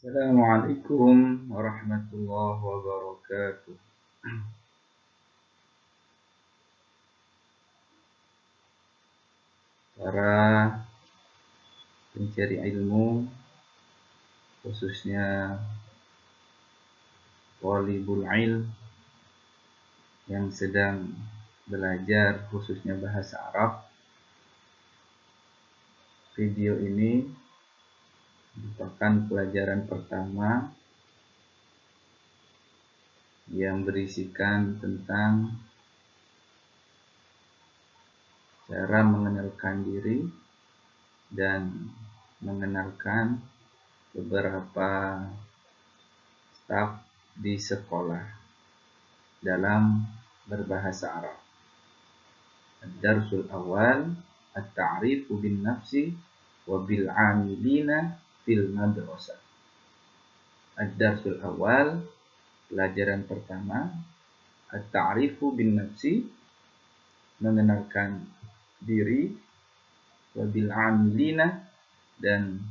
Assalamualaikum warahmatullahi wabarakatuh. Para pencari ilmu, khususnya thalibul ilm yang sedang belajar khususnya bahasa Arab, video ini merupakan pelajaran pertama yang berisikan tentang cara mengenalkan diri dan mengenalkan beberapa staf di sekolah dalam berbahasa Arab. Ad-darsul awal at-ta'rifu bin nafsi wa bil 'amilina fil madrasah. Ad-darsul awal, pelajaran pertama, at-ta'rifu bin nafsi, mengenalkan diri, wa bil 'amilina, dan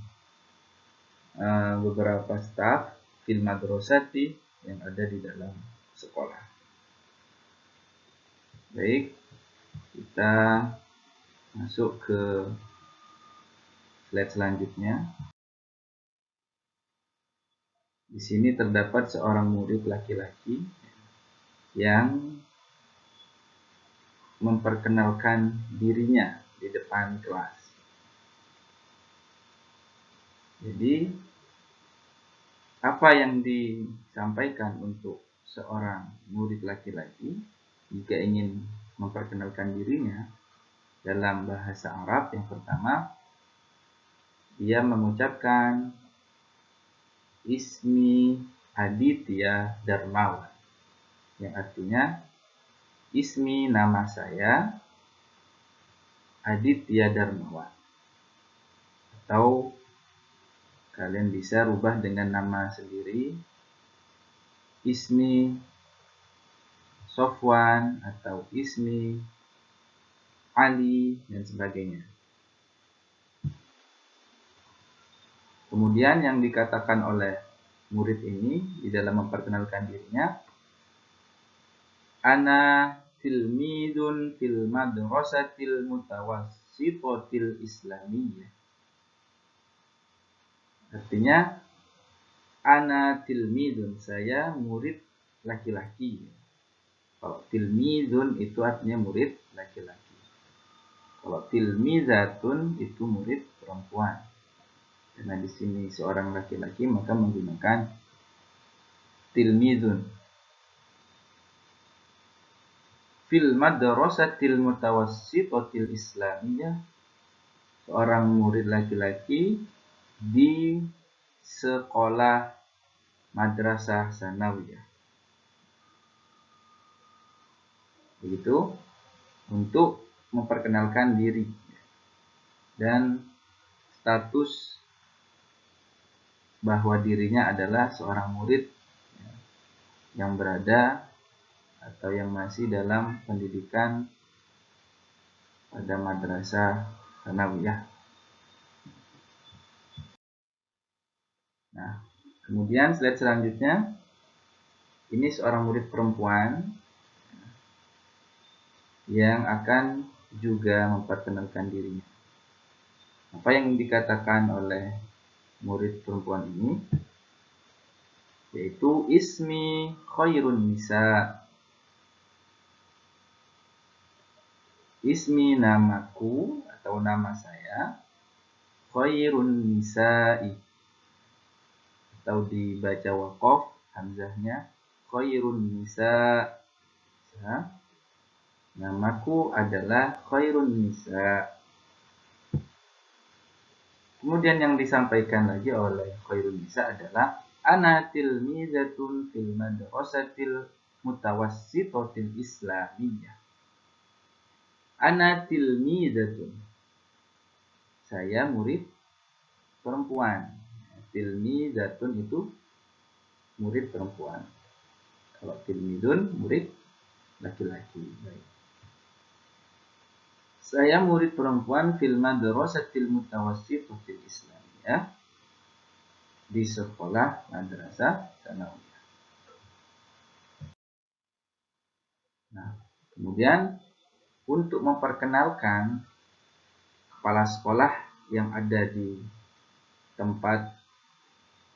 beberapa staf fil madrasati yang ada di dalam sekolah. Baik, kita masuk ke slide selanjutnya. Di sini terdapat seorang murid laki-laki yang memperkenalkan dirinya di depan kelas. Jadi, apa yang disampaikan untuk seorang murid laki-laki jika ingin memperkenalkan dirinya dalam bahasa Arab? Yang pertama, dia mengucapkan Ismi Aditya Darmawan, yang artinya Ismi, nama saya, Aditya Darmawan. Atau kalian bisa rubah dengan nama sendiri, Ismi Sofwan atau Ismi Ali dan sebagainya. Kemudian yang dikatakan oleh murid ini di dalam memperkenalkan dirinya, Ana tilmidun fil madrasatil mutawassitotil islamiyah. Artinya, ana tilmidun, saya murid laki-laki. Kalau tilmidun itu artinya murid laki-laki. Kalau tilmizatun itu murid perempuan. Karena di sini seorang laki-laki maka menggunakan tilmidun. Fil madrasatil mutawassitotil islamiyah, seorang murid laki-laki di sekolah madrasah sanawiyah. Begitu untuk memperkenalkan diri dan status bahwa dirinya adalah seorang murid yang berada atau yang masih dalam pendidikan pada madrasah sanawiyah. Nah, kemudian slide selanjutnya, ini seorang murid perempuan yang akan juga memperkenalkan dirinya. Apa yang dikatakan oleh murid perempuan ini? Yaitu Ismi Khairun Nisa. Ismi, namaku atau nama saya, Khairun Nisa'i, atau dibaca waqaf hamzahnya Khairun Nisa. Namaku adalah Khairun Nisa. Kemudian yang disampaikan lagi oleh Khairun Nisa adalah Ana tilmizatun fil madrasatil mutawassitotil islamiyah. Ana tilmizatun, saya murid perempuan. Tilmizatun itu murid perempuan. Kalau tilmizun murid laki-laki. Baik. Saya murid perempuan fil madrasatil mutawassitotil islamiyah, di sekolah madrasah tsanawiyah. Nah, kemudian untuk memperkenalkan kepala sekolah yang ada di tempat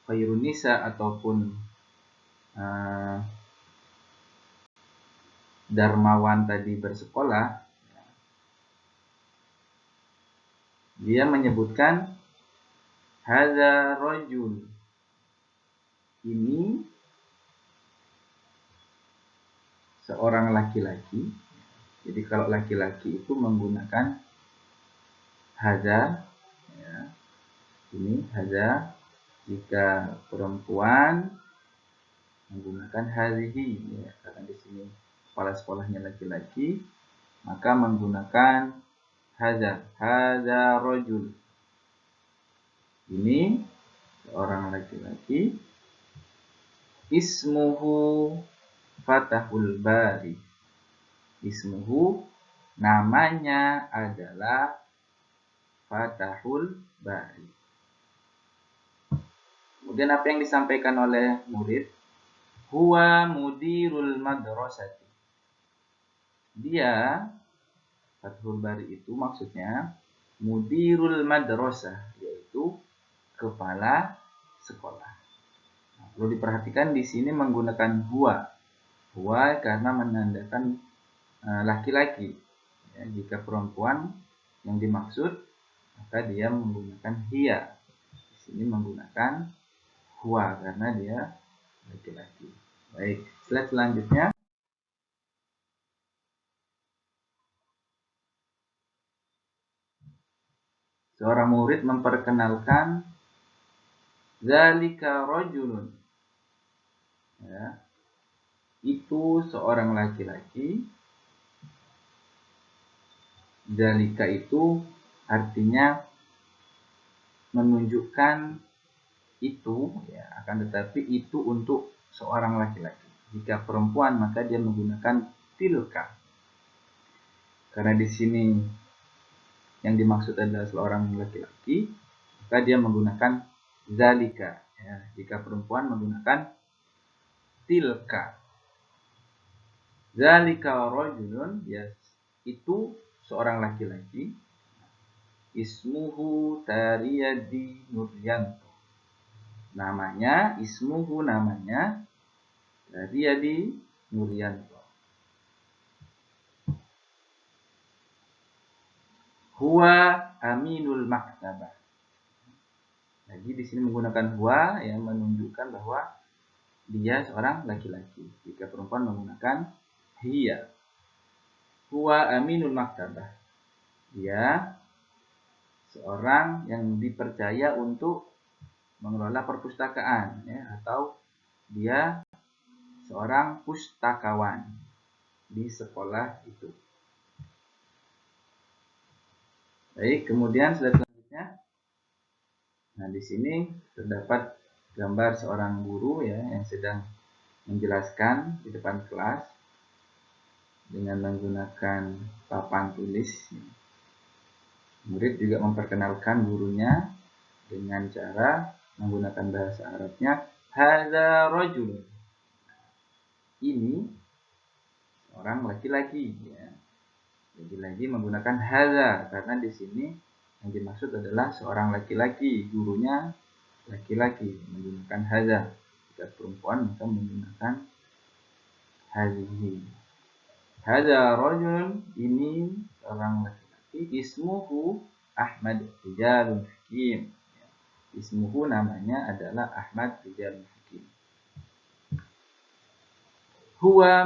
Khairun Nisa ataupun Darmawan tadi bersekolah, dia menyebutkan hadza rajul, ini seorang laki-laki. Jadi kalau laki-laki itu menggunakan hadza, ya, ini hadza. Jika perempuan menggunakan hadhihi, ya, karena di sini kepala sekolahnya laki-laki, maka menggunakan hadza, hadza rajul. Ini seorang laki-laki, ismuhu Fathul Bari. Ismuhu, namanya adalah Fathul Bari. Kemudian apa yang disampaikan oleh murid? Huwa mudirul madrasati. Dia, Fathul Bari itu maksudnya mudirul madrasah, yaitu kepala sekolah. Nah, perlu diperhatikan di sini menggunakan huwa. Huwa karena menandakan laki-laki. Ya, jika perempuan yang dimaksud, maka dia menggunakan hiya. Di sini menggunakan huwa karena dia laki-laki. Baik, slide selanjutnya. Seorang murid memperkenalkan zalika rajulun. Ya, itu seorang laki-laki. Zalika itu artinya menunjukkan itu, ya, akan tetapi itu untuk seorang laki-laki. Jika perempuan maka dia menggunakan tilka. Karena di sini yang dimaksud adalah seorang laki-laki, maka dia menggunakan zalika. Ya, jika perempuan menggunakan tilka. Zalika rajulun, ya, itu seorang laki-laki. Ismuhu Tariyadi Nuryanto. Namanya, ismuhu namanya Tariyadi Nuryanto. Huwa aminul maktabah. Jadi di sini menggunakan huwa yang menunjukkan bahwa dia seorang laki-laki. Jika perempuan menggunakan hiya. Huwa aminul maktabah. Dia seorang yang dipercaya untuk mengelola perpustakaan, ya, atau dia seorang pustakawan di sekolah itu. Baik, kemudian slide selanjutnya. Nah, di sini terdapat gambar seorang guru, ya, yang sedang menjelaskan di depan kelas dengan menggunakan papan tulis. Murid juga memperkenalkan gurunya dengan cara menggunakan bahasa Arabnya hadza rajul. Ini orang laki-laki, ya. Lagi-lagi menggunakan hadza karena di sini yang dimaksud adalah seorang laki-laki, gurunya laki-laki menggunakan hadza. Jika perempuan maka menggunakan hadhihi. Hadza rajul, ini seorang laki-laki, ismuhu Ahmad Rijalun Hakim. Ismuhu namanya adalah Ahmad Rijalun Hakim. Huwa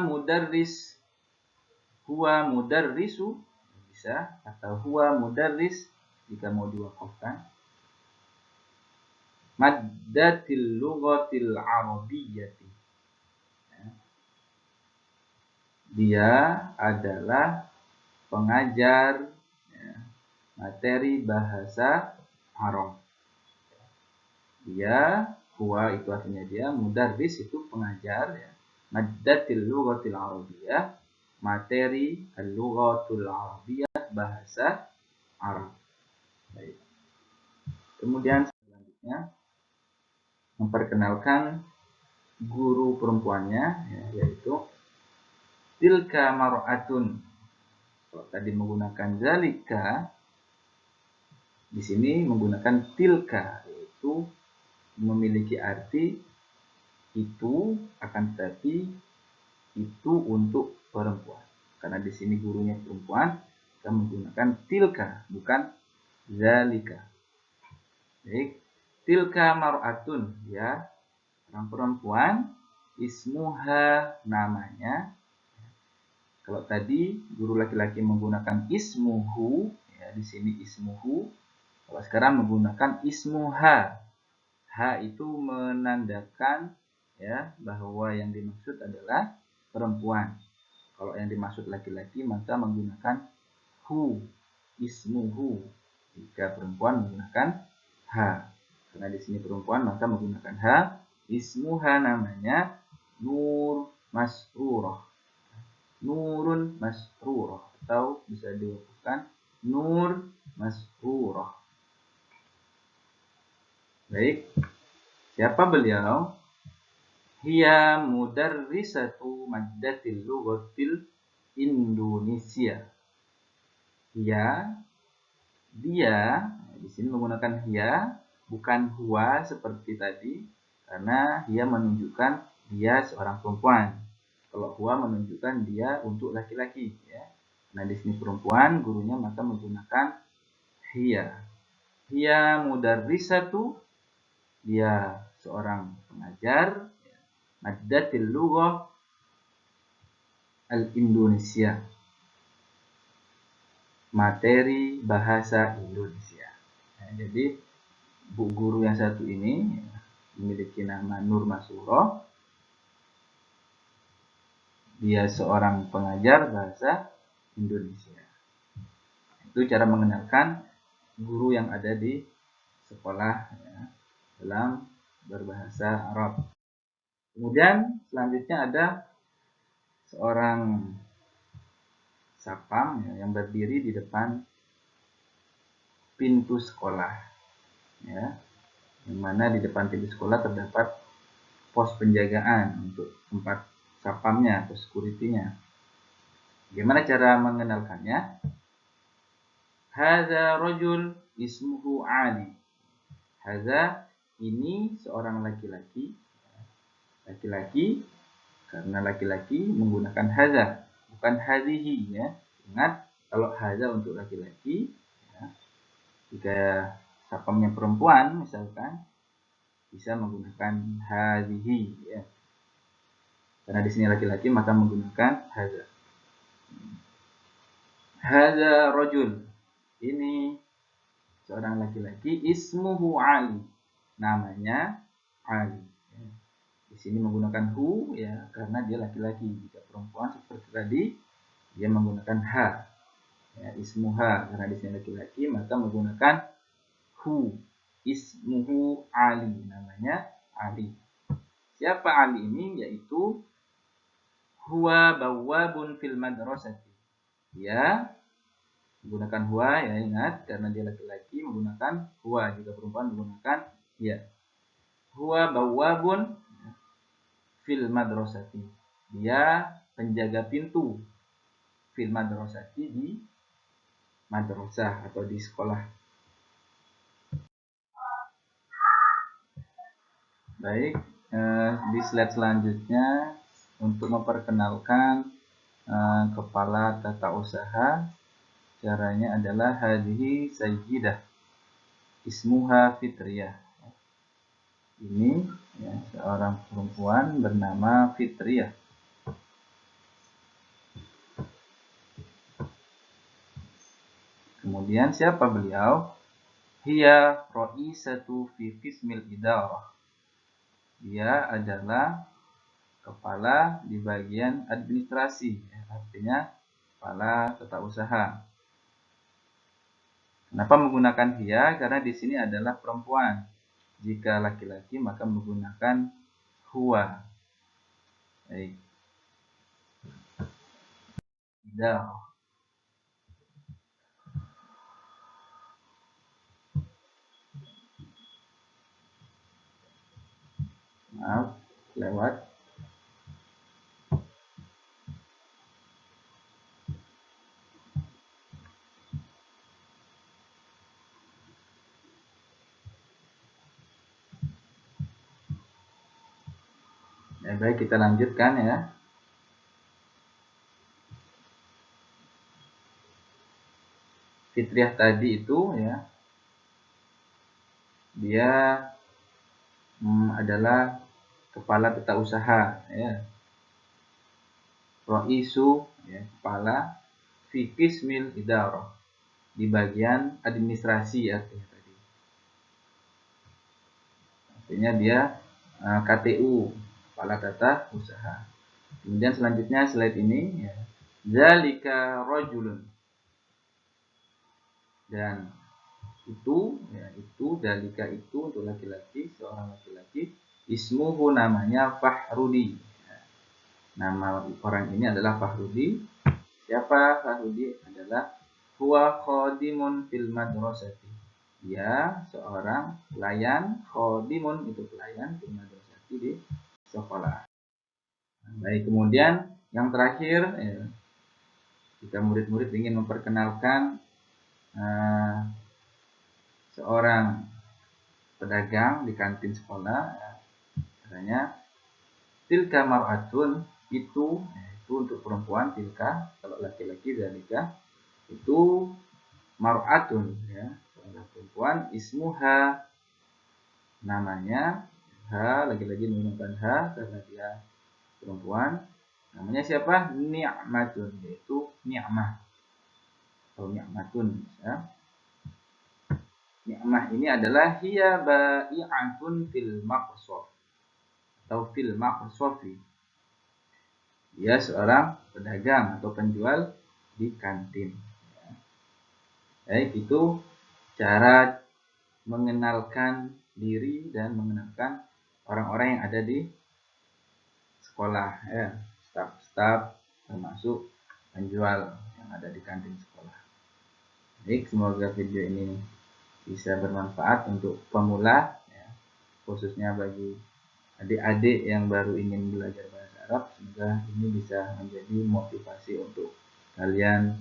mudarrisu bisa, atau huwa mudarris jika mau diwakafkan. Maddatil lughatil arabiyyati. Dia adalah pengajar, ya, materi bahasa Arab. Dia, huwa itu artinya dia, mudarris itu pengajar, ya. Maddatil lughatil arabiyyah, materi al-lughatul arabiyyah, bahasa Arab. Baik. Kemudian selanjutnya memperkenalkan guru perempuannya, ya, yaitu tilka mar'atun. Kalau tadi menggunakan zalika, di sini menggunakan tilka, yaitu memiliki arti itu, akan tetapi itu untuk perempuan. Karena di sini gurunya perempuan, kita menggunakan tilka, bukan zalika. Baik, tilka mar'atun, ya, orang perempuan, ismuha, namanya. Kalau tadi guru laki-laki menggunakan ismuhu, ya, di sini ismuhu. Kalau sekarang menggunakan ismuha. Ha itu menandakan, ya, bahwa yang dimaksud adalah perempuan. Kalau yang dimaksud laki-laki maka menggunakan hu, ismuhu. Jika perempuan menggunakan ha. Karena di sini perempuan maka menggunakan ha. Ismuha, namanya Nur Masrurah. Nurun Masrurah, atau bisa diwakafkan Nur Masrurah. Baik, siapa beliau? Hiya mudarrisatu maddatil lughatil Indonesia. Hiya, dia, di sini menggunakan hiya, bukan huwa seperti tadi, karena hiya menunjukkan dia seorang perempuan. Kalau huwa menunjukkan dia untuk laki-laki, ya. Nah, di sini perempuan, gurunya maka menggunakan hiya. Hiya mudarrisatu, dia seorang pengajar maddatil lughah al-Indonesia, materi bahasa Indonesia. Nah, jadi bu guru yang satu ini, ya, memiliki nama Nur Masrurah. Dia seorang pengajar bahasa Indonesia. Itu cara mengenalkan guru yang ada di sekolah, ya, dalam berbahasa Arab. Kemudian selanjutnya ada seorang sapam, ya, yang berdiri di depan pintu sekolah, ya, yang mana di depan pintu sekolah terdapat pos penjagaan untuk tempat sapamnya atau security-nya. Bagaimana cara mengenalkannya? Hadza rajul ismuhu Ali. Hadza, ini seorang laki-laki. Laki-laki, karena laki-laki menggunakan hadza, bukan hadhihi, ya. Ingat, kalau hadza untuk laki-laki, ya, jika sapamnya perempuan misalkan, bisa menggunakan hadhihi, ya. Karena di sini laki-laki maka menggunakan hadza. Hadza rajul, ini seorang laki-laki, ismuhu Ali, namanya Ali. Di sini menggunakan hu, ya, karena dia laki-laki. Jika perempuan seperti tadi, dia menggunakan ha, ya, ismuha, karena di sini laki-laki maka menggunakan hu, ismuhu Ali, namanya Ali. Siapa Ali ini? Yaitu huwa bawwabun fil madrasati. Dia menggunakan huwa, ya, ingat, karena dia laki-laki menggunakan huwa. Jika perempuan menggunakan ya. Huwa bawwabun fil madrasati. Dia penjaga pintu fil madrasati, di madrasah atau di sekolah. Baik, di slide selanjutnya untuk memperkenalkan kepala tata usaha, caranya adalah hadhihi sayyidah ismuha Fitriyah. Ini, ya, seorang perempuan bernama Fitriyah. Kemudian siapa beliau? Hiya ra'isatu fi qismil idarah. Dia adalah kepala di bagian administrasi, ya, artinya kepala tata usaha. Kenapa menggunakan hiya? Karena di sini adalah perempuan. Jika laki-laki maka menggunakan huwa. Baik. Idarah. maaf, lewat. Ya, baik, kita lanjutkan ya. Fitriah tadi itu ya, dia adalah kepala tata usaha ya. Roisu ya, kepala fi qismil idarah, di bagian administrasi artinya tadi. Artinya dia KTU, kepala tata usaha. Kemudian selanjutnya slide ini ya. Zalika rajulun. Dan itu ya, itu dalika itu untuk laki-laki, seorang laki-laki, ismuhu namanya Fahrudi. Ya, nama orang ini adalah Fahrudi. Siapa Fahrudi? Adalah huwa khadimun fil madrasati. Dia seorang pelayan, khadimun itu pelayan fil madrasati di sekolah. Baik, kemudian yang terakhir ya, jika murid-murid ingin memperkenalkan seorang pedagang di kantin sekolah, ya, katanya tilka mar'atun, itu untuk perempuan, tilka kalau laki-laki zalika itu mar'atun ya, seorang perempuan, ismuha namanya, ha lagi-lagi menggunakan ha karena dia perempuan. Namanya siapa? Ni'matun, yaitu ni'mah atau ni'matun ya. Ni'mah ini adalah hiya ba'i'atun fil maqsad atau fil maqsafi. Dia seorang pedagang atau penjual di kantin. Baik, itu cara mengenalkan diri dan mengenalkan orang-orang yang ada di sekolah ya, staf-staf termasuk penjual yang ada di kantin sekolah. Baik, semoga video ini bisa bermanfaat untuk pemula ya, khususnya bagi adik-adik yang baru ingin belajar bahasa Arab. Semoga ini bisa menjadi motivasi untuk kalian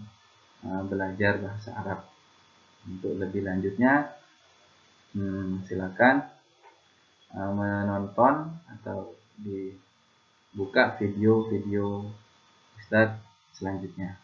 belajar bahasa Arab. Untuk lebih lanjutnya silakan menonton atau dibuka video-video Ustadz selanjutnya.